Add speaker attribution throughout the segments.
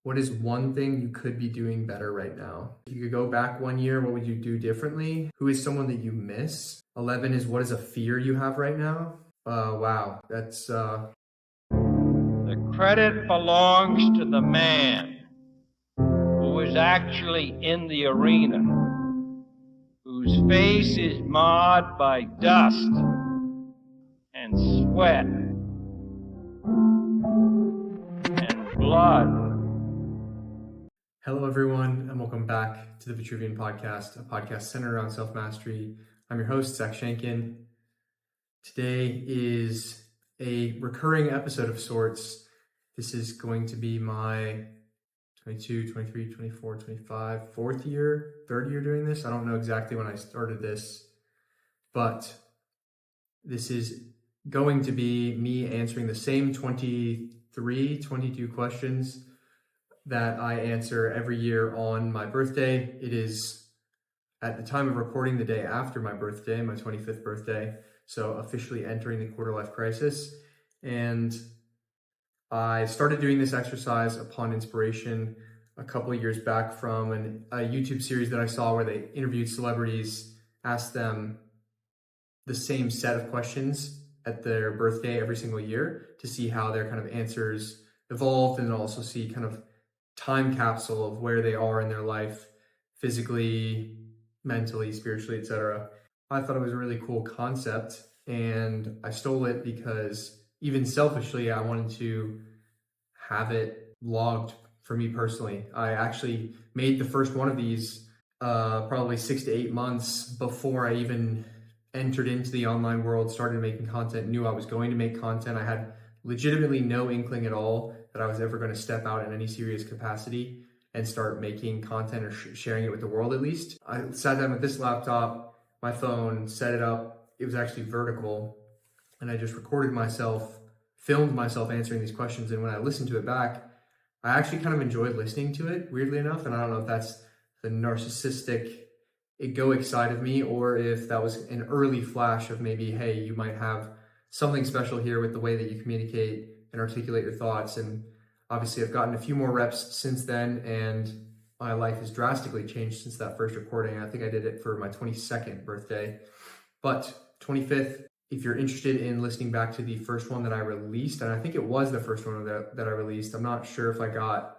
Speaker 1: What is one thing you could be doing better right now? If you could go back 1 year, what would you do differently? Who is someone that you miss? 11 is what is a fear you have right now? Wow, that's
Speaker 2: The credit belongs to the man who is actually in the arena, whose face is marred by dust and sweat and blood.
Speaker 1: Hello, everyone, and welcome back to the Vitruvian Podcast, a podcast centered around self-mastery. I'm your host, Zach Shankin. Today is a recurring episode of sorts. This is going to be my 22, 23, 24, 25, third year doing this. I don't know exactly when I started this, but this is going to be me answering the same 22 questions that I answer every year on my birthday. It is, at the time of recording, the day after my birthday, my 25th birthday, so officially entering the quarter life crisis. And I started doing this exercise upon inspiration a couple of years back from a YouTube series that I saw where they interviewed celebrities, asked them the same set of questions at their birthday every single year to see how their kind of answers evolved, and also see kind of time capsule of where they are in their life, physically, mentally, spiritually, etc. I thought it was a really cool concept, and I stole it because even selfishly, I wanted to have it logged for me personally. I actually made the first one of these probably 6 to 8 months before I even entered into the online world, started making content, knew I was going to make content. I had legitimately no inkling at all that I was ever going to step out in any serious capacity and start making content or sharing it with the world at least. I sat down with this laptop, my phone, set it up. It was actually vertical, and I just recorded myself, filmed myself answering these questions. And when I listened to it back, I actually kind of enjoyed listening to it, weirdly enough. And I don't know if that's the narcissistic egoic side of me, or if that was an early flash of maybe, hey, you might have something special here with the way that you communicate and articulate your thoughts. And obviously I've gotten a few more reps since then, and my life has drastically changed since that first recording. I think I did it for my 22nd birthday, but 25th, if you're interested in listening back to the first one that I released, and I think it was the first one that I released. I'm not sure if I got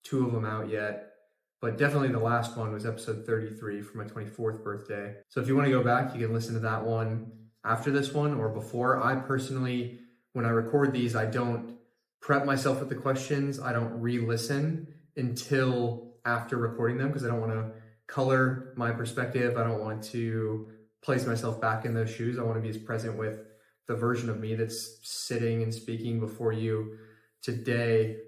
Speaker 1: two of them out yet, but definitely the last one was episode 33 for my 24th birthday. So if you want to go back, you can listen to that one after this one or before. I personally, when I record these, I don't prep myself with the questions. I don't re-listen until after recording them, because I don't want to color my perspective. I don't want to place myself back in those shoes. I want to be as present with the version of me that's sitting and speaking before you today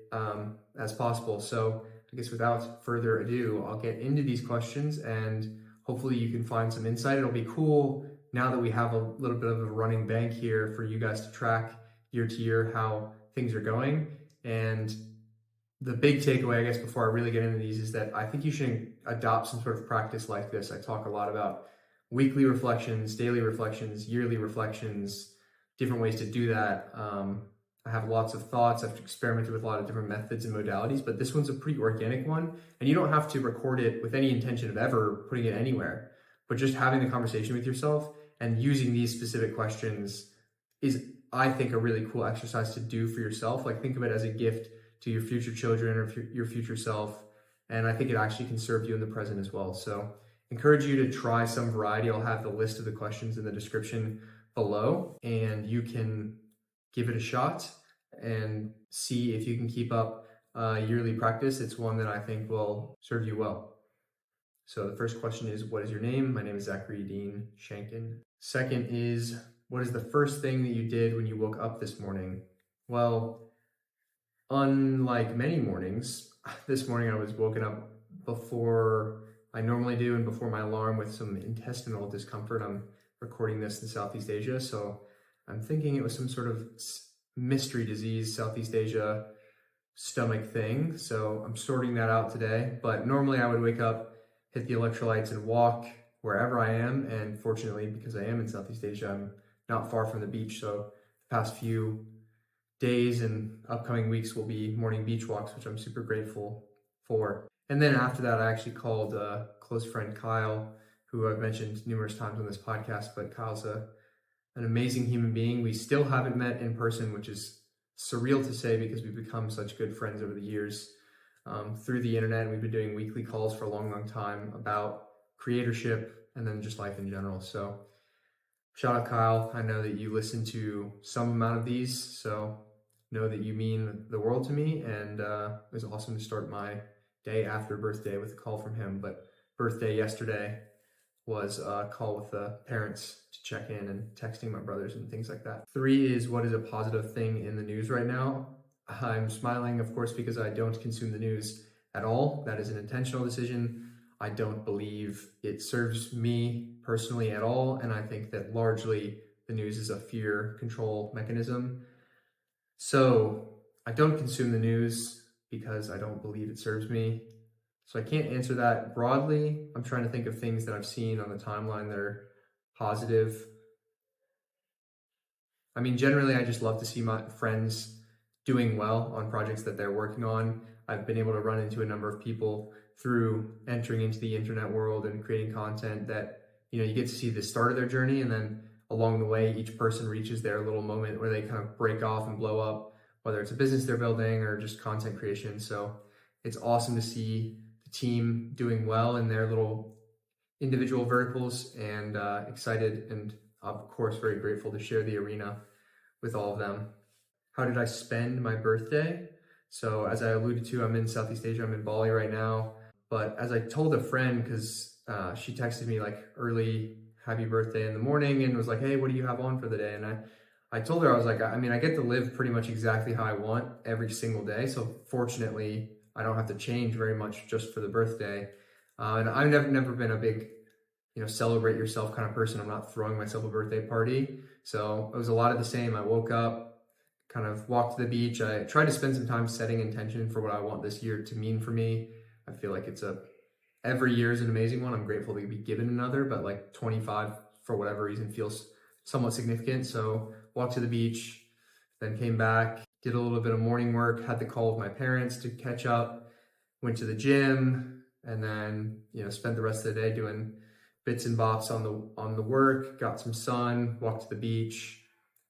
Speaker 1: as possible. So I guess without further ado, I'll get into these questions, and hopefully you can find some insight. It'll be cool now that we have a little bit of a running bank here for you guys to track year to year how things are going. And the big takeaway, I guess, before I really get into these, is that I think you should adopt some sort of practice like this. I talk a lot about weekly reflections, daily reflections, yearly reflections, different ways to do that. I have lots of thoughts. I've experimented with a lot of different methods and modalities, but this one's a pretty organic one, and you don't have to record it with any intention of ever putting it anywhere, but just having the conversation with yourself and using these specific questions is, I think, a really cool exercise to do for yourself. Like, think of it as a gift to your future children or your future self, and I think it actually can serve you in the present as well. So encourage you to try some variety. I'll have the list of the questions in the description below, and you can give it a shot and see if you can keep up yearly practice. It's one that I think will serve you well. So the first question is, what is your name? My name is Zachary Dean Shankin. Second is, what is the first thing that you did when you woke up this morning? Well, unlike many mornings, this morning I was woken up before I normally do and before my alarm with some intestinal discomfort. I'm recording this in Southeast Asia, so I'm thinking it was some sort of mystery disease, Southeast Asia stomach thing. So I'm sorting that out today. But normally I would wake up, hit the electrolytes, and walk wherever I am. And fortunately, because I am in Southeast Asia, I'm not far from the beach. So the past few days and upcoming weeks will be morning beach walks, which I'm super grateful for. And then after that, I actually called a close friend, Kyle, who I've mentioned numerous times on this podcast, but Kyle's an amazing human being. We still haven't met in person, which is surreal to say because we've become such good friends over the years through the internet. We've been doing weekly calls for a long, long time about creatorship and then just life in general. So shout out, Kyle. I know that you listen to some amount of these, so know that you mean the world to me. And it was awesome to start my day after birthday with a call from him. But birthday yesterday was a call with the parents to check in and texting my brothers and things like that. 3 is, what is a positive thing in the news right now? I'm smiling, of course, because I don't consume the news at all. That is an intentional decision. I don't believe it serves me personally at all. And I think that largely the news is a fear control mechanism. So I don't consume the news because I don't believe it serves me. So I can't answer that broadly. I'm trying to think of things that I've seen on the timeline that are positive. I mean, generally, I just love to see my friends doing well on projects that they're working on. I've been able to run into a number of people through entering into the internet world and creating content that, you get to see the start of their journey, and then along the way, each person reaches their little moment where they kind of break off and blow up, whether it's a business they're building or just content creation. So it's awesome to see the team doing well in their little individual verticals, and excited and of course very grateful to share the arena with all of them. How did I spend my birthday? So as I alluded to, I'm in Southeast Asia. I'm in Bali right now. But as I told a friend, because she texted me like early happy birthday in the morning and was like, hey, what do you have on for the day? And I told her, I was like, I mean, I get to live pretty much exactly how I want every single day. So fortunately, I don't have to change very much just for the birthday. And I've never been a big, celebrate yourself kind of person. I'm not throwing myself a birthday party. So it was a lot of the same. I woke up, kind of walked to the beach. I tried to spend some time setting intention for what I want this year to mean for me. I feel like every year is an amazing one. I'm grateful to be given another, but like 25 for whatever reason feels somewhat significant. So walked to the beach, then came back, did a little bit of morning work, had the call with my parents to catch up, went to the gym, and then, spent the rest of the day doing bits and bops on the work, got some sun, walked to the beach.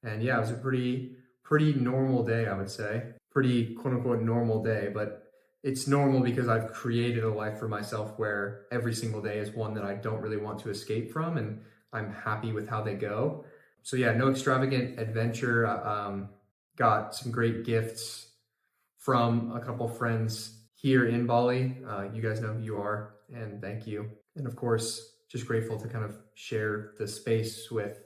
Speaker 1: And yeah, it was a pretty normal day, I would say. Pretty quote unquote normal day, but it's normal because I've created a life for myself where every single day is one that I don't really want to escape from, and I'm happy with how they go. So yeah, no extravagant adventure. Got some great gifts from a couple friends here in Bali. You guys know who you are, and thank you. And of course, just grateful to kind of share the space with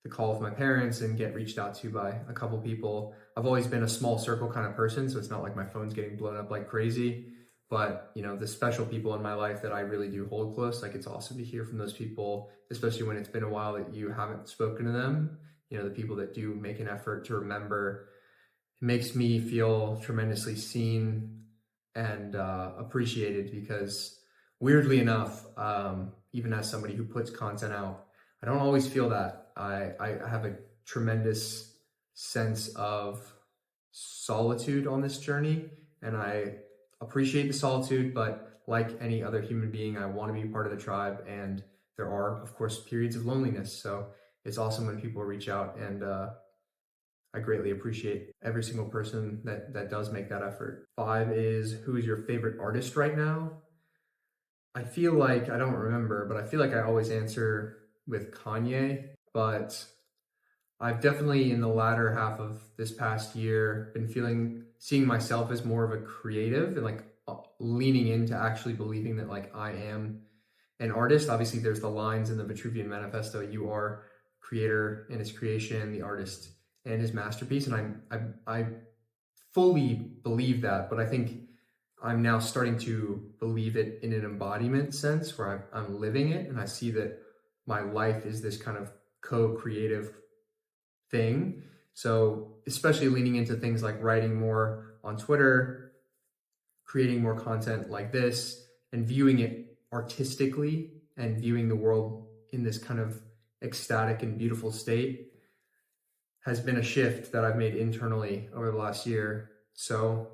Speaker 1: the call with my parents and get reached out to by a couple people. I've always been a small circle kind of person, so it's not like my phone's getting blown up like crazy. But, the special people in my life that I really do hold close, like it's awesome to hear from those people, especially when it's been a while that you haven't spoken to them. The people that do make an effort to remember. It makes me feel tremendously seen and appreciated because weirdly enough, even as somebody who puts content out, I don't always feel that. I have a tremendous sense of solitude on this journey, and I appreciate the solitude, but like any other human being, I want to be part of the tribe, and there are, of course, periods of loneliness. So it's awesome when people reach out, and I greatly appreciate every single person that does make that effort. 5 is, who is your favorite artist right now? I feel like, I don't remember, but I feel like I always answer with Kanye, but I've definitely in the latter half of this past year been seeing myself as more of a creative and like leaning into actually believing that like I am an artist. Obviously there's the lines in the Vitruvian Manifesto, you are creator and his creation, the artist and his masterpiece. And I fully believe that, but I think I'm now starting to believe it in an embodiment sense where I'm living it, and I see that my life is this kind of co-creative thing. So especially leaning into things like writing more on Twitter, creating more content like this, and viewing it artistically and viewing the world in this kind of ecstatic and beautiful state. has been a shift that I've made internally over the last year. So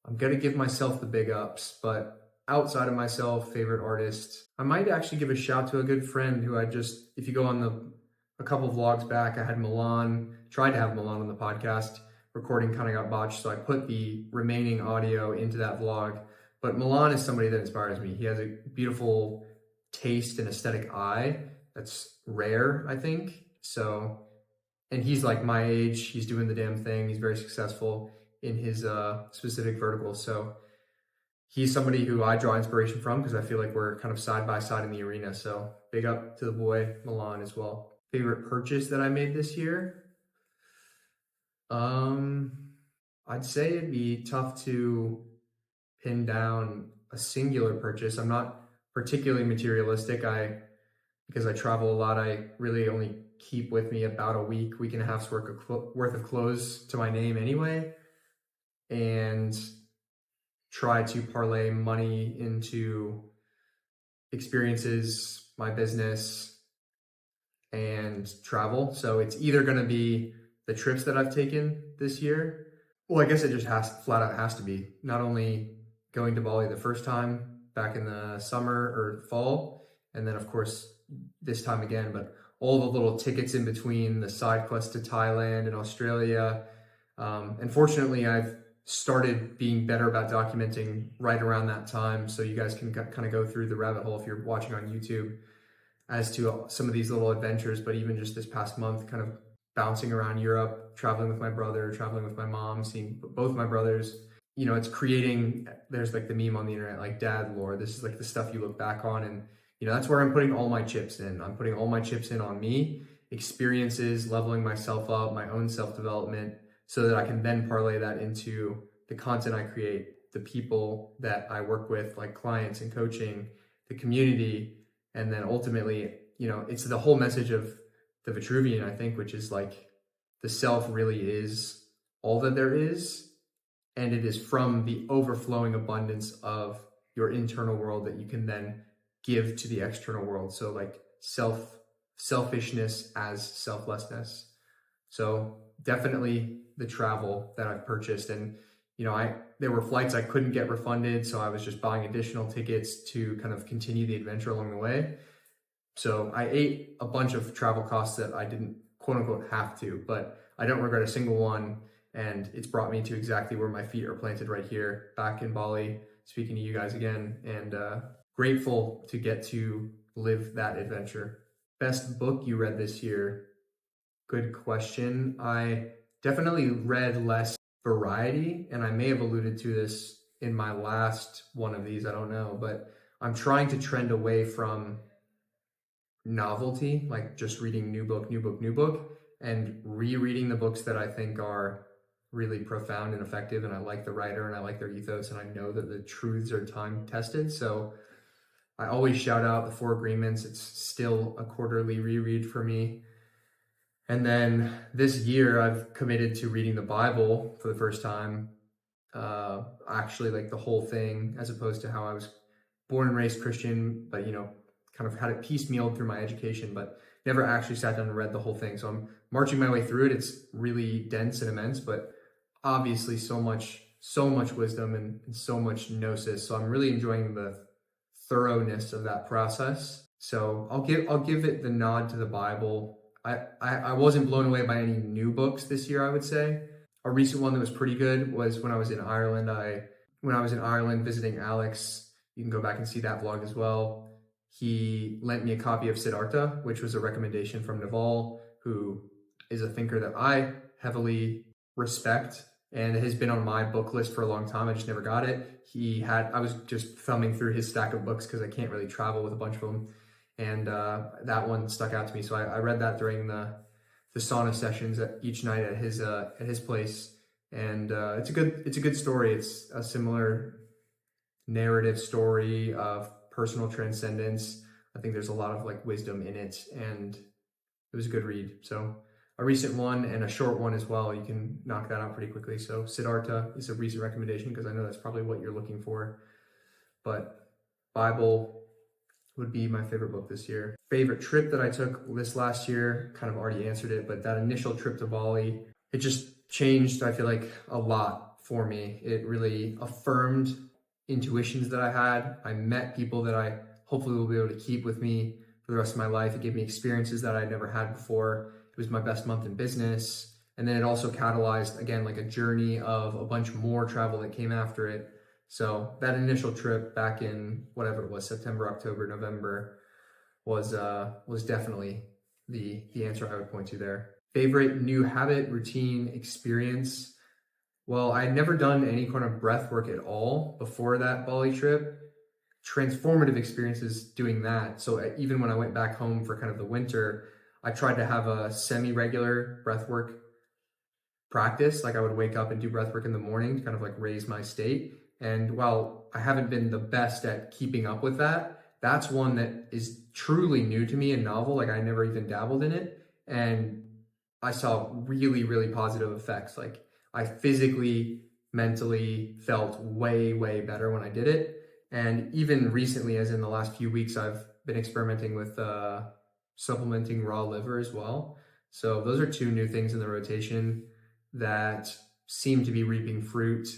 Speaker 1: I'm going to give myself the big ups, but outside of myself, favorite artist, I might actually give a shout to a good friend who if you go on a couple vlogs back, I had tried to have Milan on the podcast. Recording kind of got botched, so I put the remaining audio into that vlog. But Milan is somebody that inspires me. He has a beautiful taste and aesthetic eye that's rare, I think. So, and he's like my age. He's doing the damn thing. He's very successful in his specific vertical. So he's somebody who I draw inspiration from because I feel like we're kind of side by side in the arena. So big up to the boy Milan as well. Favorite purchase that I made this year? I'd say it'd be tough to pin down a singular purchase. I'm not particularly materialistic. Because I travel a lot, I really only keep with me about a week and a half's worth of clothes to my name anyway, and try to parlay money into experiences, my business, and travel. So it's either going to be the trips that I've taken this year. Well, I guess it just flat out has to be. Not only going to Bali the first time back in the summer or fall, and then of course this time again, but all the little tickets in between, the side quests to Thailand and Australia. And fortunately, I've started being better about documenting right around that time. So you guys can kind of go through the rabbit hole if you're watching on YouTube as to some of these little adventures. But even just this past month, kind of bouncing around Europe, traveling with my brother, traveling with my mom, seeing both my brothers. You know, it's creating, there's like the meme on the internet, like dad lore. This is like the stuff you look back on, and you know, that's where I'm putting all my chips in. I'm putting all my chips in on me, experiences, leveling myself up, my own self-development, so that I can then parlay that into the content I create, the people that I work with, like clients and coaching, the community, and then ultimately, you know, it's the whole message of the Vitruvian, I think, which is like the self really is all that there is, and it is from the overflowing abundance of your internal world that you can then give to the external world. So like selfishness as selflessness. So definitely the travel that I've purchased. And you know, there were flights I couldn't get refunded, so I was just buying additional tickets to kind of continue the adventure along the way. So I ate a bunch of travel costs that I didn't quote unquote have to, but I don't regret a single one. And it's brought me to exactly where my feet are planted right here, back in Bali, speaking to you guys again, and grateful to get to live that adventure. Best book you read this year? Good question. I definitely read less variety, and I may have alluded to this in my last one of these, I don't know, but I'm trying to trend away from novelty, like just reading new book, and rereading the books that I think are really profound and effective, and I like the writer and I like their ethos, and I know that the truths are time tested. So I always shout out The Four Agreements. It's still a quarterly reread for me. And then this year I've committed to reading the Bible for the first time, actually like the whole thing, as opposed to how I was born and raised Christian, but you know, kind of had it piecemealed through my education, but never actually sat down and read the whole thing. So I'm marching my way through it. It's really dense and immense, but obviously so much wisdom and so much gnosis. So I'm really enjoying the thoroughness of that process. So I'll give it the nod to the Bible. I wasn't blown away by any new books this year, I would say. A recent one that was pretty good was when I was in Ireland. When I was in Ireland visiting Alex, you can go back and see that vlog as well. He lent me a copy of Siddhartha, which was a recommendation from Naval, who is a thinker that I heavily respect and has been on my book list for a long time. I just never got it. I was just thumbing through his stack of books because I can't really travel with a bunch of them. And that one stuck out to me. So I read that during the sauna sessions each night at his place. And it's a good story. It's a similar narrative story of personal transcendence. I think there's a lot of like wisdom in it, and it was a good read. So a recent one and a short one as well. You can knock that out pretty quickly. So Siddhartha is a recent recommendation because I know that's probably what you're looking for. But Bible, would be my favorite book this year. Favorite trip that I took this last year, kind of already answered it, but that initial trip to Bali, it just changed, I feel like, a lot for me. It really affirmed intuitions that I had. I met people that I hopefully will be able to keep with me for the rest of my life. It gave me experiences that I'd never had before. It was my best month in business. And then it also catalyzed, again, like a journey of a bunch more travel that came after it. So that initial trip back in whatever it was, September, October, November, was definitely the answer I would point to there. Favorite new habit, routine, experience. Well, I had never done any kind of breath work at all before that Bali trip. Transformative experiences doing that. So even when I went back home for kind of the winter, I tried to have a semi-regular breath work practice. Like I would wake up and do breath work in the morning to kind of like raise my state. And while I haven't been the best at keeping up with that, that's one that is truly new to me and novel. Like I never even dabbled in it. And I saw really, really positive effects. Like I physically, mentally felt way, way better when I did it. And even recently, as in the last few weeks, I've been experimenting with supplementing raw liver as well. So those are two new things in the rotation that seem to be reaping fruit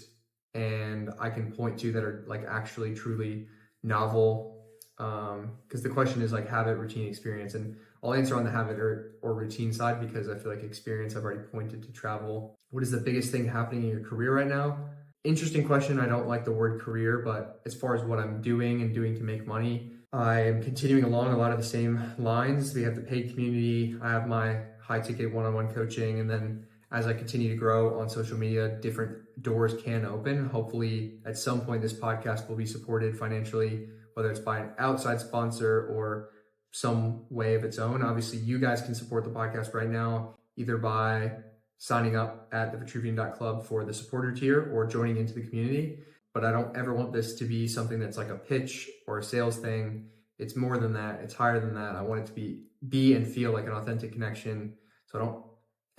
Speaker 1: and I can point to that are like actually truly novel. Because the question is like habit, routine, experience. And I'll answer on the habit or routine side because I feel like experience, I've already pointed to travel. What is the biggest thing happening in your career right now? Interesting question. I don't like the word career, but as far as what I'm doing and doing to make money, I am continuing along a lot of the same lines. We have the paid community. I have my high ticket one-on-one coaching. And then as I continue to grow on social media, different doors can open. Hopefully at some point, this podcast will be supported financially, whether it's by an outside sponsor or some way of its own. Obviously, you guys can support the podcast right now, either by signing up at thevitruvian.club for the supporter tier or joining into the community. But I don't ever want this to be something that's like a pitch or a sales thing. It's more than that. It's higher than that. I want it to be and feel like an authentic connection. So I don't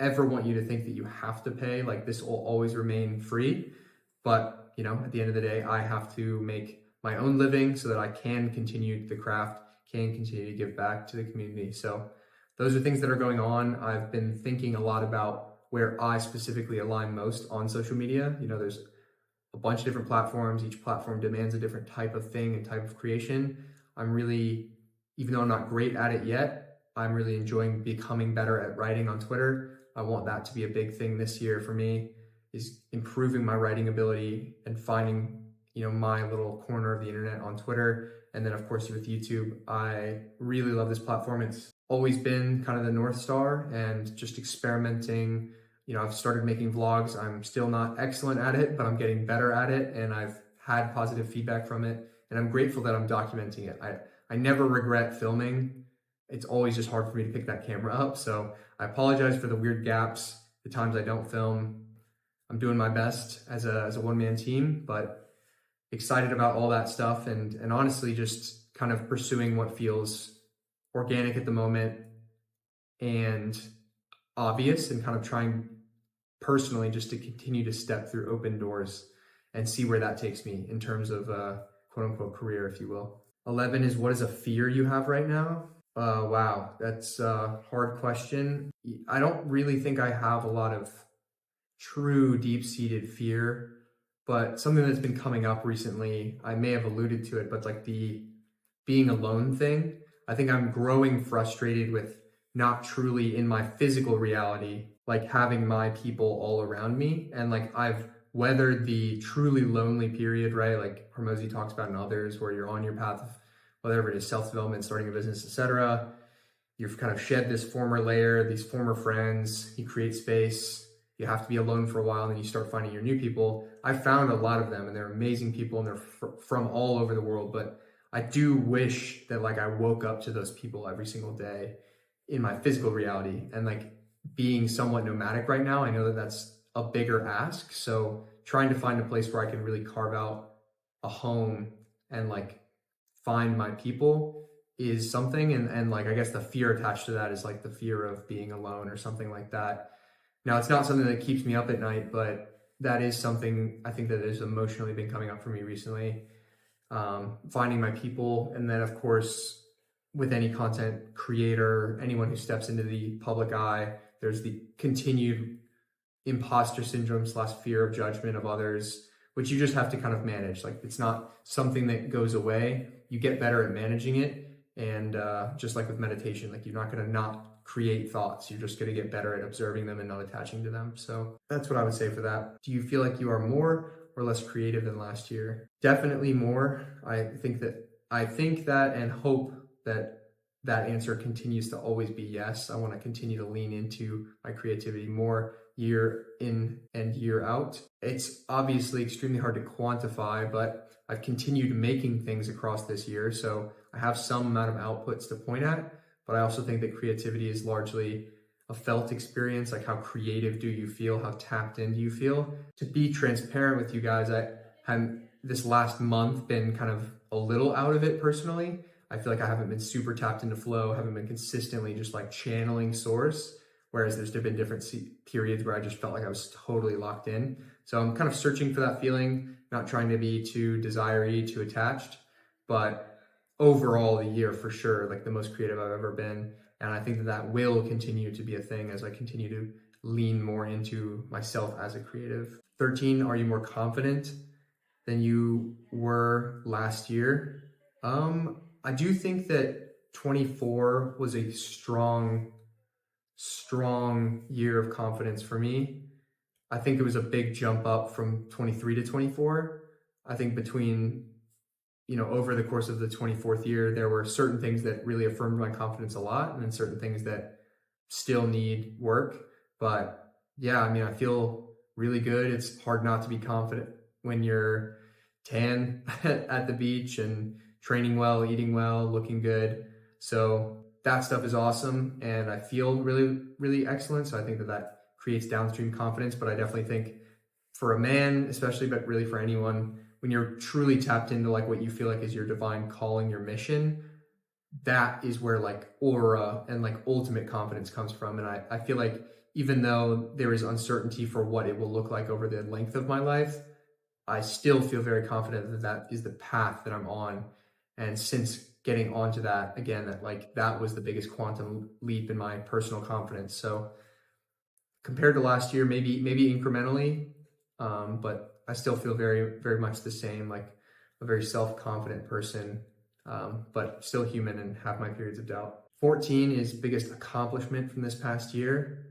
Speaker 1: ever want you to think that you have to pay. Like this will always remain free. But, you know, at the end of the day, I have to make my own living so that I can continue the craft, can continue to give back to the community. So those are things that are going on. I've been thinking a lot about where I specifically align most on social media. You know, there's a bunch of different platforms. Each platform demands a different type of thing and type of creation. I'm really, even though I'm not great at it yet, I'm really enjoying becoming better at writing on Twitter. I want that to be a big thing this year for me, is improving my writing ability and finding, you know, my little corner of the internet on Twitter. And then of course with YouTube, I really love this platform. It's always been kind of the North Star and just experimenting. You know, I've started making vlogs. I'm still not excellent at it, but I'm getting better at it. And I've had positive feedback from it. And I'm grateful that I'm documenting it. I never regret filming. It's always just hard for me to pick that camera up. So I apologize for the weird gaps, the times I don't film. I'm doing my best as a one-man team, but excited about all that stuff and honestly just kind of pursuing what feels organic at the moment and obvious, and kind of trying personally just to continue to step through open doors and see where that takes me in terms of quote unquote career, if you will. 11 is, what is a fear you have right now? Wow, that's a hard question. I don't really think I have a lot of true deep-seated fear, but something that's been coming up recently, I may have alluded to it, but like the being alone thing. I think I'm growing frustrated with not truly in my physical reality, like having my people all around me. And like I've weathered the truly lonely period, right? Like Hormozi talks about in others, where you're on your path of whatever it is, self-development, starting a business, etc. You've kind of shed this former layer, these former friends, you create space, you have to be alone for a while, and then you start finding your new people. I found a lot of them, and they're amazing people, and they're from all over the world. But I do wish that like I woke up to those people every single day in my physical reality. And like being somewhat nomadic right now, I know that that's a bigger ask. So trying to find a place where I can really carve out a home and like find my people is something. And like, I guess the fear attached to that is like the fear of being alone or something like that. Now, it's not something that keeps me up at night, but that is something I think that has emotionally been coming up for me recently. finding my people, and then of course with any content creator, anyone who steps into the public eye, there's the continued imposter syndrome / fear of judgment of others, which you just have to kind of manage. Like, it's not something that goes away. You get better at managing it. And just like with meditation, like, you're not going to not create thoughts. You're just going to get better at observing them and not attaching to them. So that's what I would say for that. Do you feel like you are more or less creative than last year? Definitely more. I think that and hope that that answer continues to always be yes. I want to continue to lean into my creativity more year in and year out. It's obviously extremely hard to quantify, but I've continued making things across this year. So I have some amount of outputs to point at, but I also think that creativity is largely a felt experience. Like, how creative do you feel? How tapped in do you feel? To be transparent with you guys, I have this last month been kind of a little out of it personally. I feel like I haven't been super tapped into flow, haven't been consistently just like channeling source, whereas there's been different periods where I just felt like I was totally locked in. So I'm kind of searching for that feeling, not trying to be too desire-y, too attached, but overall the year for sure, like the most creative I've ever been. And I think that that will continue to be a thing as I continue to lean more into myself as a creative. 13, are you more confident than you were last year? I do think that 24 was a strong year of confidence for me. I think it was a big jump up from 23 to 24. I think between, over the course of the 24th year, there were certain things that really affirmed my confidence a lot, and then certain things that still need work. But yeah, I mean, I feel really good. It's hard not to be confident when you're tan at the beach and training well, eating well, looking good. So that stuff is awesome, and I feel really, really excellent. So I think that that creates downstream confidence. But I definitely think for a man, especially, but really for anyone, when you're truly tapped into like what you feel like is your divine calling, your mission, that is where like aura and like ultimate confidence comes from. And I feel like even though there is uncertainty for what it will look like over the length of my life, I still feel very confident that that is the path that I'm on. And since getting onto that, again, that was the biggest quantum leap in my personal confidence. So compared to last year, maybe incrementally, but I still feel very, very much the same, like a very self-confident person, but still human and have my periods of doubt. 14 is biggest accomplishment from this past year.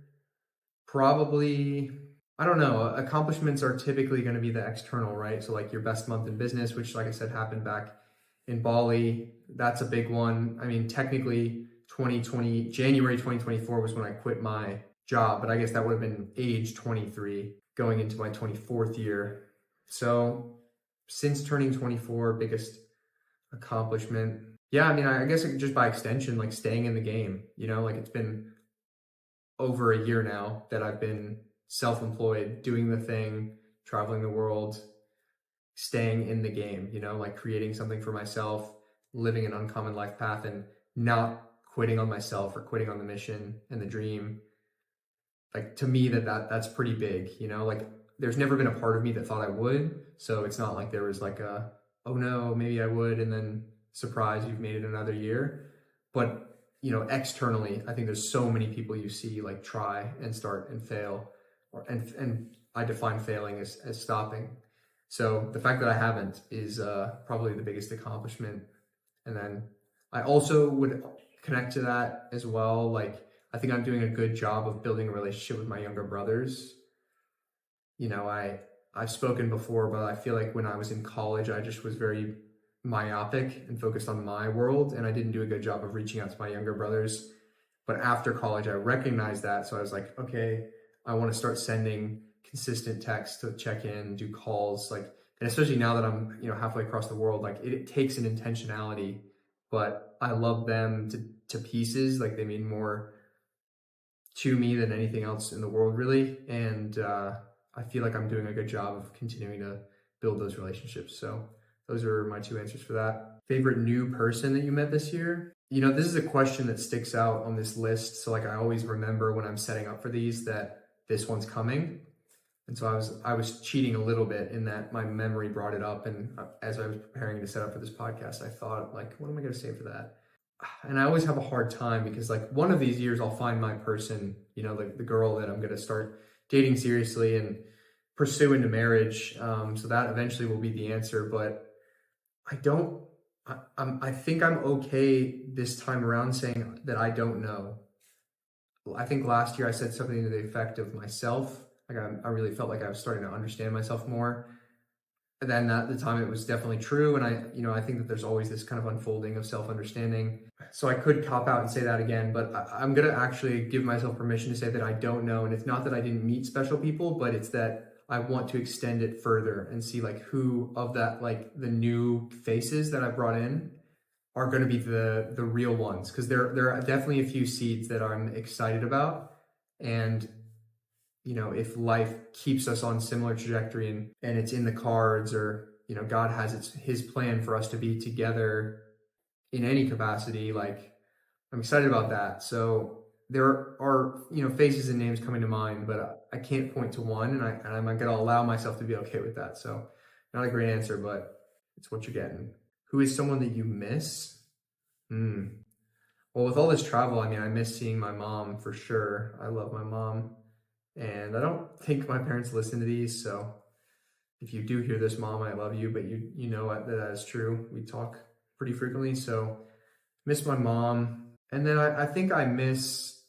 Speaker 1: Probably, I don't know, accomplishments are typically going to be the external, right? So like your best month in business, which like I said, happened back in Bali. That's a big one. I mean, technically January 2024 was when I quit my job, but I guess that would have been age 23 going into my 24th year. So since turning 24, biggest accomplishment. Yeah, I mean, I guess just by extension, like staying in the game, like it's been over a year now that I've been self-employed, doing the thing, traveling the world, staying in the game, like creating something for myself, living an uncommon life path, and not quitting on myself or quitting on the mission and the dream. Like, to me, that's pretty big, like there's never been a part of me that thought I would. So it's not like there was like oh no, maybe I would, and then surprise, you've made it another year. But externally, I think there's so many people you see like try and start and fail, and I define failing as stopping. So the fact that I haven't is probably the biggest accomplishment. And then I also would connect to that as well. Like, I think I'm doing a good job of building a relationship with my younger brothers. I've spoken before, but I feel like when I was in college, I just was very myopic and focused on my world, and I didn't do a good job of reaching out to my younger brothers. But after college, I recognized that. So I was like, okay, I want to start sending consistent texts to check in, do calls, like, and especially now that I'm, halfway across the world, like it takes an intentionality, but I love them to pieces. Like, they mean more to me than anything else in the world, really. And I feel like I'm doing a good job of continuing to build those relationships. So those are my two answers for that. Favorite new person that you met this year? This is a question that sticks out on this list. So like, I always remember when I'm setting up for these that this one's coming. And so I was cheating a little bit in that my memory brought it up. And as I was preparing to set up for this podcast, I thought, like, what am I going to say for that? And I always have a hard time because, like, one of these years I'll find my person, the girl that I'm going to start dating seriously and pursue into marriage. So that eventually will be the answer. But I think I'm okay this time around saying that I don't know. I think last year I said something to the effect of myself. Like, I really felt like I was starting to understand myself more. And then at the time it was definitely true. And I think that there's always this kind of unfolding of self-understanding. So I could cop out and say that again, but I'm going to actually give myself permission to say that I don't know. And it's not that I didn't meet special people, but it's that I want to extend it further and see, like, who of that, like, the new faces that I brought in are going to be the real ones. Cause there are definitely a few seeds that I'm excited about. And if life keeps us on similar trajectory and it's in the cards, or, God has his plan for us to be together in any capacity, like, I'm excited about that. So there are, faces and names coming to mind, but I can't point to one, and I'm going to allow myself to be okay with that. So not a great answer, but it's what you're getting. Who is someone that you miss? Well, with all this travel, I miss seeing my mom for sure. I love my mom. And I don't think my parents listen to these, so if you do hear this, Mom, I love you, but you know that is true. We talk pretty frequently, so miss my mom. And then I think I miss,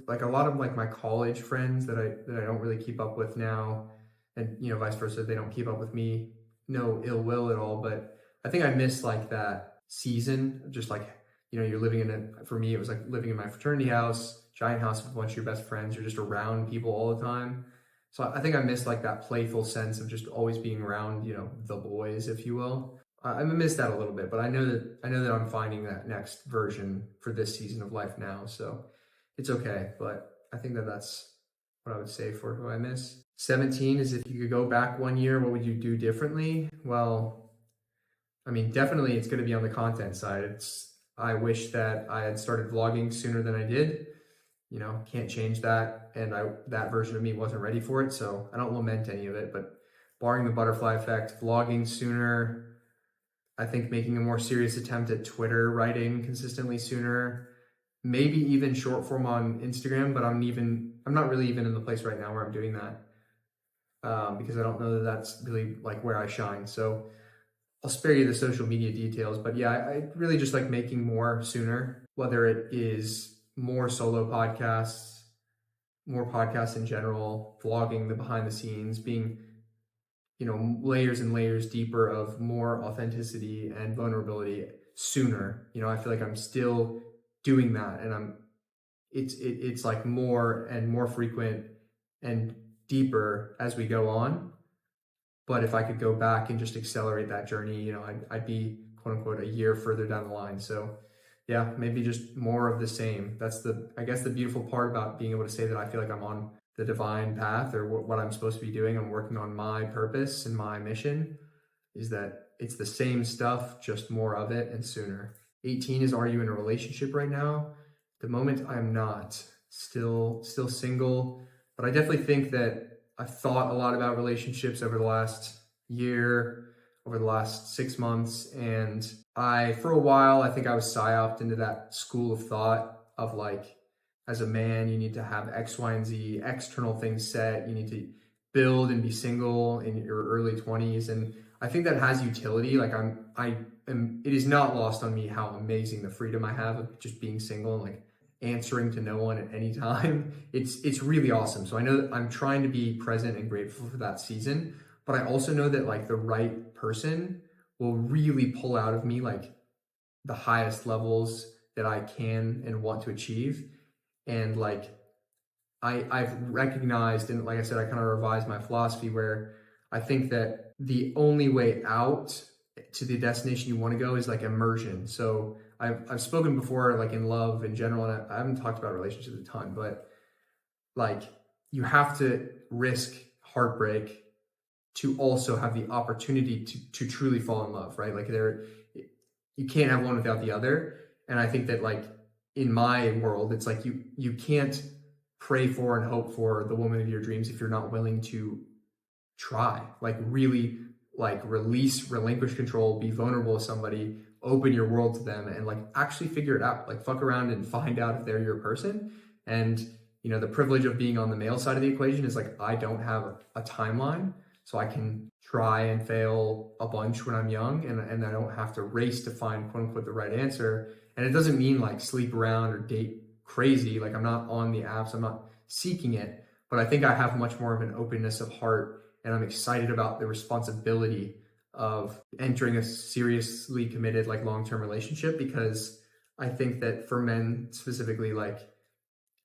Speaker 1: like, a lot of, like, my college friends that I don't really keep up with now, and vice versa, they don't keep up with me. No ill will at all, but I think I miss, like, that season, just like, you're living for me, it was like living in my fraternity house, giant house with a bunch of your best friends. You're just around people all the time. So I think I miss, like, that playful sense of just always being around, the boys, if you will. I miss that a little bit, but I know that I'm finding that next version for this season of life now. So it's okay. But I think that's what I would say for who I miss. 17 is, if you could go back 1 year, what would you do differently? Well, definitely it's going to be on the content side. I wish that I had started vlogging sooner than I did. Can't change that. And that version of me wasn't ready for it. So I don't lament any of it, but barring the butterfly effect, vlogging sooner, I think making a more serious attempt at Twitter writing consistently sooner, maybe even short form on Instagram, but I'm not really even in the place right now where I'm doing that. Because I don't know that that's really, like, where I shine. So I'll spare you the social media details, but yeah, I really just like making more sooner, whether it is more solo podcasts, more podcasts in general, vlogging the behind the scenes, being, layers and layers deeper of more authenticity and vulnerability sooner. I feel like I'm still doing that, and it's like more and more frequent and deeper as we go on. But if I could go back and just accelerate that journey, I'd be, quote unquote, a year further down the line. So yeah, maybe just more of the same. That's I guess the beautiful part about being able to say that I feel like I'm on the divine path, or what I'm supposed to be doing. I'm working on my purpose and my mission, is that it's the same stuff, just more of it and sooner. 18 is, are you in a relationship right now? At the moment, I'm not. Still single, but I definitely think that I've thought a lot about relationships over the last year, over the last 6 months. And for a while, I think I was psyoped into that school of thought of, like, as a man, you need to have X, Y, and Z external things set. You need to build and be single in your early 20s. And I think that has utility. Like, it is not lost on me how amazing the freedom I have of just being single and, like, answering to no one at any time. It's really awesome. So I know that I'm trying to be present and grateful for that season, but I also know that, like, the right person will really pull out of me, like, the highest levels that I can and want to achieve. And, like, I've recognized, and like I said, I kind of revised my philosophy, where I think that the only way out to the destination you want to go is, like, immersion. So I've spoken before, like, in love in general, and I haven't talked about relationships a ton, but, like, you have to risk heartbreak to also have the opportunity to truly fall in love, right? Like, you can't have one without the other. And I think that, like, in my world, it's like you can't pray for and hope for the woman of your dreams if you're not willing to try, like really like relinquish control, be vulnerable with somebody, open your world to them, and like actually figure it out. Like fuck around and find out if they're your person. And the privilege of being on the male side of the equation is like I don't have a timeline, so I can try and fail a bunch when I'm young, and I don't have to race to find quote unquote the right answer. And it doesn't mean like sleep around or date crazy. Like I'm not on the apps, I'm not seeking it, but I think I have much more of an openness of heart, and I'm excited about the responsibility of entering a seriously committed like long-term relationship, because I think that for men specifically, like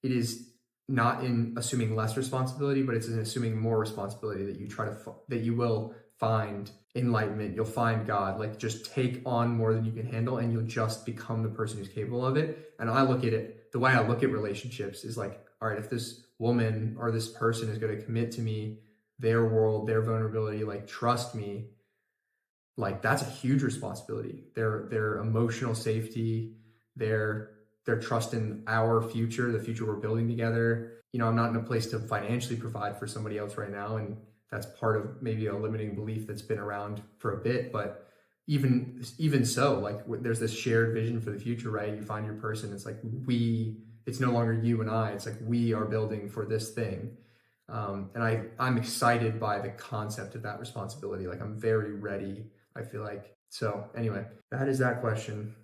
Speaker 1: it is not in assuming less responsibility, but it's in assuming more responsibility, that you try to that you will find enlightenment, you'll find God. Like just take on more than you can handle, and you'll just become the person who's capable of it. And I look at it, the way I look at relationships is like, all right, if this woman or this person is going to commit to me, their world, their vulnerability, like trust me, like that's a huge responsibility. Their emotional safety, their trust in our future, the future we're building together. I'm not in a place to financially provide for somebody else right now, and that's part of maybe a limiting belief that's been around for a bit. But even so, like there's this shared vision for the future, right? You find your person. It's like it's no longer you and I. It's like we are building for this thing. And I'm excited by the concept of that responsibility. Like I'm very ready, I feel like. So anyway, that is that question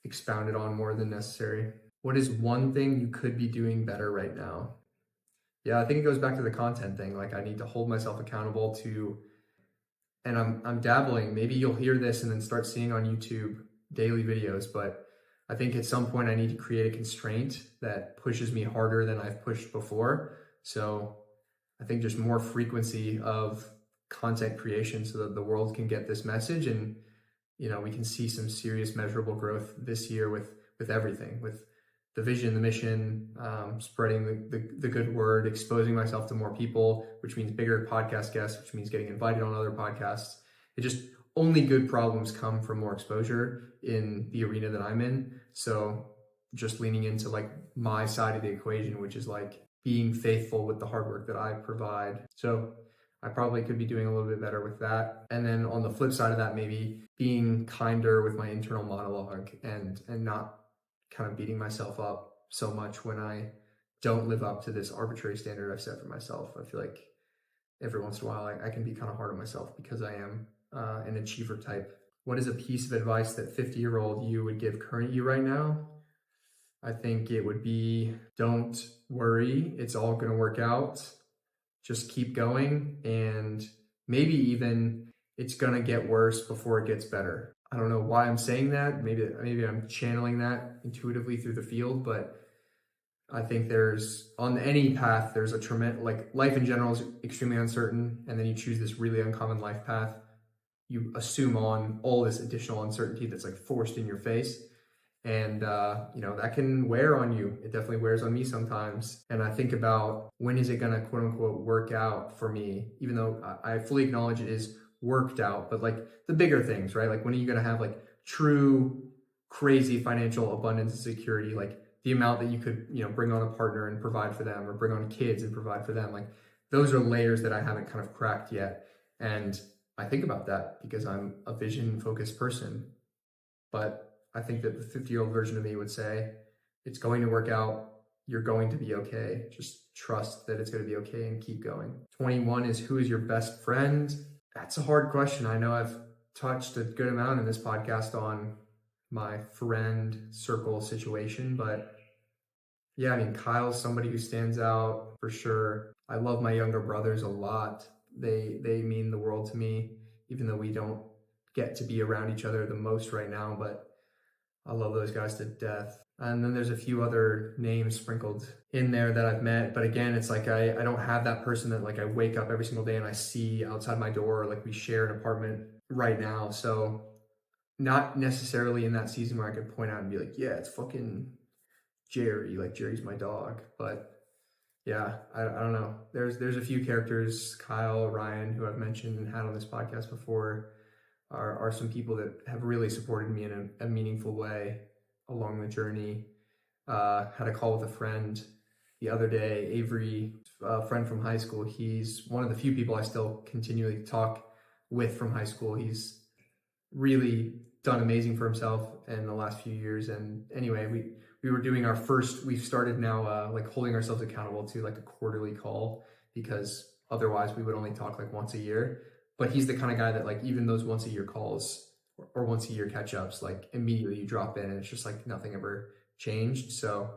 Speaker 1: expounded on more than necessary. What is one thing you could be doing better right now? Yeah, I think it goes back to the content thing. Like I need to hold myself accountable to, and I'm dabbling. Maybe you'll hear this and then start seeing on YouTube daily videos, but I think at some point I need to create a constraint that pushes me harder than I've pushed before. So I think just more frequency of content creation so that the world can get this message, and we can see some serious measurable growth this year with everything, with the vision, the mission, spreading the good word, exposing myself to more people, which means bigger podcast guests, which means getting invited on other podcasts. It just only good problems come from more exposure in the arena that I'm in. So just leaning into like my side of the equation, which is like being faithful with the hard work that I provide. So I probably could be doing a little bit better with that. And then on the flip side of that, maybe being kinder with my internal monologue and not kind of beating myself up so much when I don't live up to this arbitrary standard I've set for myself. I feel like every once in a while I can be kind of hard on myself because I am an achiever type. What is a piece of advice that 50-year-old you would give current you right now? I think it would be, don't worry, it's all going to work out. Just keep going, and maybe even it's going to get worse before it gets better. I don't know why I'm saying that. Maybe I'm channeling that intuitively through the field, but I think there's, on any path, there's a tremendous, like life in general is extremely uncertain, and then you choose this really uncommon life path. You assume on all this additional uncertainty that's like forced in your face. And, that can wear on you. It definitely wears on me sometimes. And I think about, when is it going to quote unquote work out for me? Even though I fully acknowledge it is worked out, but like the bigger things, right? Like when are you going to have like true crazy financial abundance and security? Like the amount that you could, bring on a partner and provide for them, or bring on kids and provide for them. Like those are layers that I haven't kind of cracked yet. And I think about that because I'm a vision focused person. But I think that the 50-year-old version of me would say, it's going to work out. You're going to be okay. Just trust that it's going to be okay and keep going. 21 is, who is your best friend? That's a hard question. I know I've touched a good amount in this podcast on my friend circle situation, but yeah, I mean, Kyle's somebody who stands out for sure. I love my younger brothers a lot. They mean the world to me, even though we don't get to be around each other the most right now, but I love those guys to death. And then there's a few other names sprinkled in there that I've met. But again, it's like I don't have that person that like I wake up every single day and I see outside my door, like we share an apartment right now. So not necessarily in that season where I could point out and be like, yeah, it's fucking Jerry. Like Jerry's my dog. But yeah, I don't know. There's a few characters, Kyle, Ryan, who I've mentioned and had on this podcast before, are some people that have really supported me in a meaningful way along the journey. Had a call with a friend the other day. Avery, a friend from high school, he's one of the few people I still continually talk with from high school. He's really done amazing for himself in the last few years. And anyway, we were doing we've started now like holding ourselves accountable to like a quarterly call, because otherwise we would only talk like once a year. But he's the kind of guy that like even those once a year calls or once a year catch ups, like immediately you drop in and it's just like nothing ever changed. So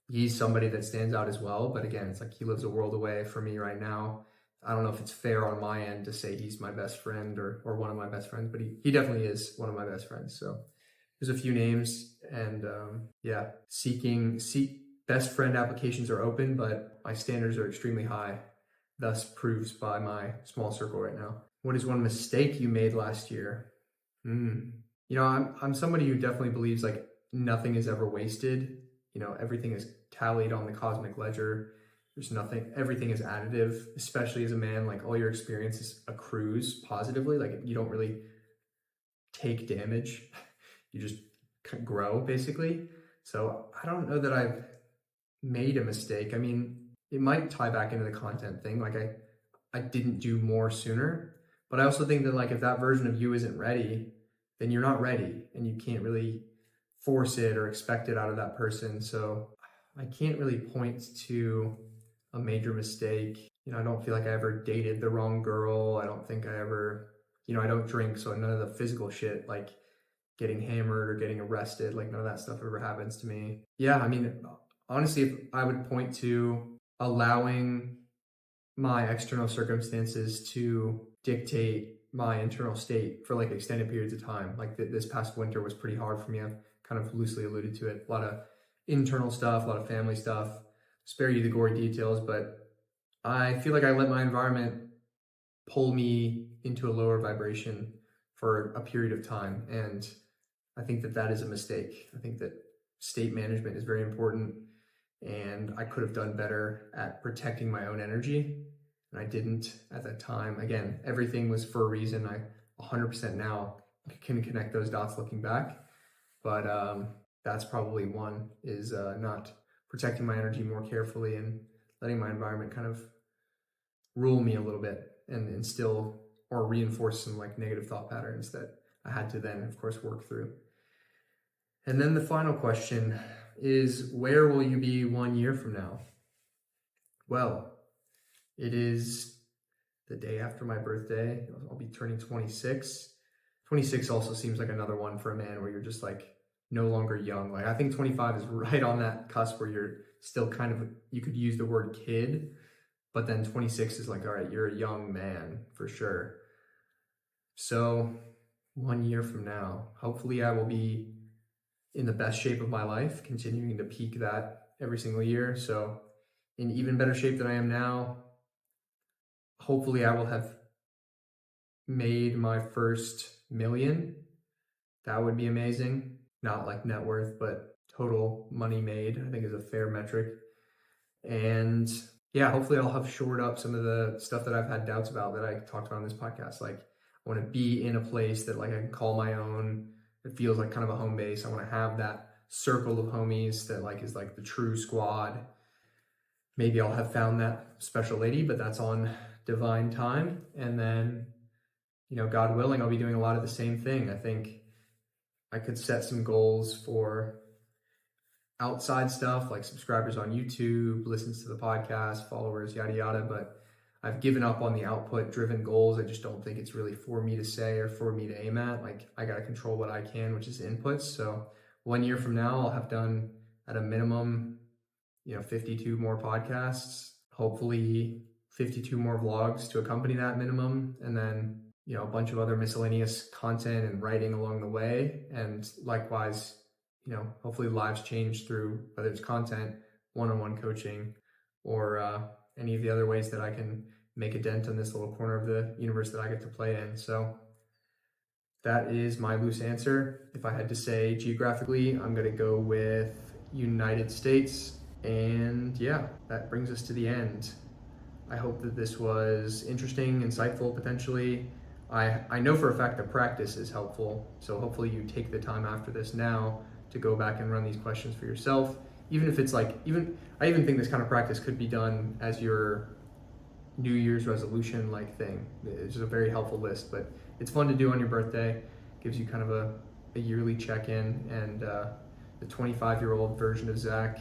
Speaker 1: he's somebody that stands out as well. But again, it's like he lives a world away from me right now. I don't know if it's fair on my end to say he's my best friend or one of my best friends, but he definitely is one of my best friends. So there's a few names, and yeah, best friend applications are open, but my standards are extremely high, thus proves by my small circle right now. What is one mistake you made last year? You know, I'm somebody who definitely believes like nothing is ever wasted. You know, everything is tallied on the cosmic ledger. There's nothing, everything is additive, especially as a man. Like all your experiences accrues positively. Like you don't really take damage, you just grow basically. So I don't know that I've made a mistake. I mean, it might tie back into the content thing. Like I didn't do more sooner, but I also think that like if that version of you isn't ready, then you're not ready and you can't really force it or expect it out of that person. So I can't really point to a major mistake. You know, I don't feel like I ever dated the wrong girl. I don't think I ever, you know, I don't drink, so none of the physical shit like getting hammered or getting arrested, like none of that stuff ever happens to me. Yeah, I mean, honestly, if I would point to allowing my external circumstances to dictate my internal state for like extended periods of time. Like this past winter was pretty hard for me. I've kind of loosely alluded to it. A lot of internal stuff, a lot of family stuff. Spare you the gory details, but I feel like I let my environment pull me into a lower vibration for a period of time. And I think that that is a mistake. I think that state management is very important, and I could have done better at protecting my own energy, and I didn't at that time. Again, everything was for a reason. I 100% now can connect those dots looking back, but that's probably one, is not protecting my energy more carefully and letting my environment kind of rule me a little bit and instill or reinforce some like negative thought patterns that I had to then, of course, work through. And then the final question is, where will you be 1 year from now? Well, it is the day after my birthday. I'll be turning 26. 26 also seems like another one for a man where you're just like no longer young. Like I think 25 is right on that cusp where you're still kind of, you could use the word kid, but then 26 is like, all right, you're a young man for sure. So 1 year from now, hopefully I will be in the best shape of my life, continuing to peak that every single year. So in even better shape than I am now. Hopefully I will have made my first million. That would be amazing. Not like net worth, but total money made, I think is a fair metric. And yeah, hopefully I'll have shored up some of the stuff that I've had doubts about that I talked about on this podcast. Like I want to be in a place that like I can call my own. It feels like kind of a home base. I want to have that circle of homies that like is like the true squad. Maybe I'll have found that special lady, but that's on divine time. And then, you know, God willing, I'll be doing a lot of the same thing. I think I could set some goals for outside stuff like subscribers on YouTube, listens to the podcast, followers, yada, yada. But I've given up on the output driven goals. I just don't think it's really for me to say or for me to aim at. Like I got to control what I can, which is inputs. So 1 year from now, I'll have done at a minimum, 52 more podcasts, hopefully 52 more vlogs to accompany that minimum. And then, a bunch of other miscellaneous content and writing along the way. And likewise, hopefully lives change through whether it's content, one-on-one coaching, or any of the other ways that I can make a dent in this little corner of the universe that I get to play in. So that is my loose answer. If I had to say geographically, I'm going to go with United States. And yeah, that brings us to the end. I hope that this was interesting, insightful, potentially. I know for a fact that practice is helpful. So hopefully you take the time after this now to go back and run these questions for yourself even if it's like, I even think this kind of practice could be done as your New Year's resolution like thing. It's just a very helpful list, but it's fun to do on your birthday. Gives you kind of a yearly check-in, and the 25-year-old version of Zach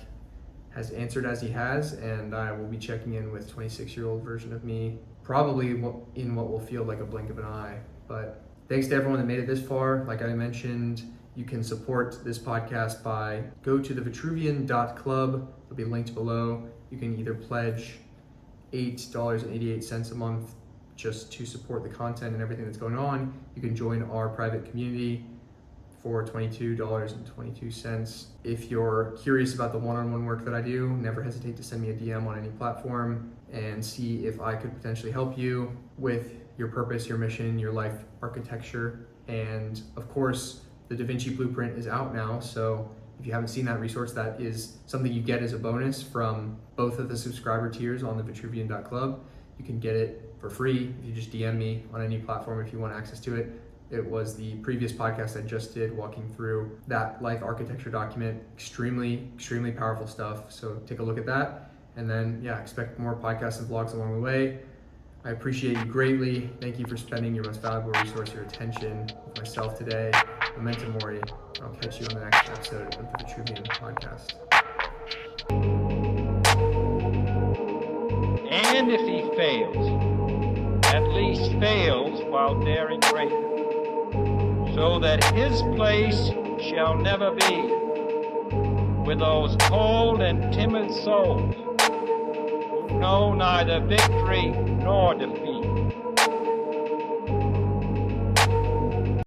Speaker 1: has answered as he has, and I will be checking in with 26-year-old version of me, probably in what will feel like a blink of an eye. But thanks to everyone that made it this far. Like I mentioned, you can support this podcast by go to thevitruvian.club. It'll be linked below. You can either pledge $8.88 a month just to support the content and everything that's going on. You can join our private community for $22.22. If you're curious about the one-on-one work that I do, never hesitate to send me a DM on any platform and see if I could potentially help you with your purpose, your mission, your life architecture. And of course, the Da Vinci Blueprint is out now, so if you haven't seen that resource, that is something you get as a bonus from both of the subscriber tiers on the Vitruvian.club. You can get it for free if you just DM me on any platform if you want access to it. It was the previous podcast I just did walking through that life architecture document. Extremely, extremely powerful stuff. So take a look at that. And then, expect more podcasts and vlogs along the way. I appreciate you greatly. Thank you for spending your most valuable resource, your attention, with myself today. Memento Mori. I'll catch you on the next episode of the Vitruvian podcast.
Speaker 2: And if he fails, at least fails while daring greater, so that his place shall never be with those cold and timid souls who know neither victory nor defeat.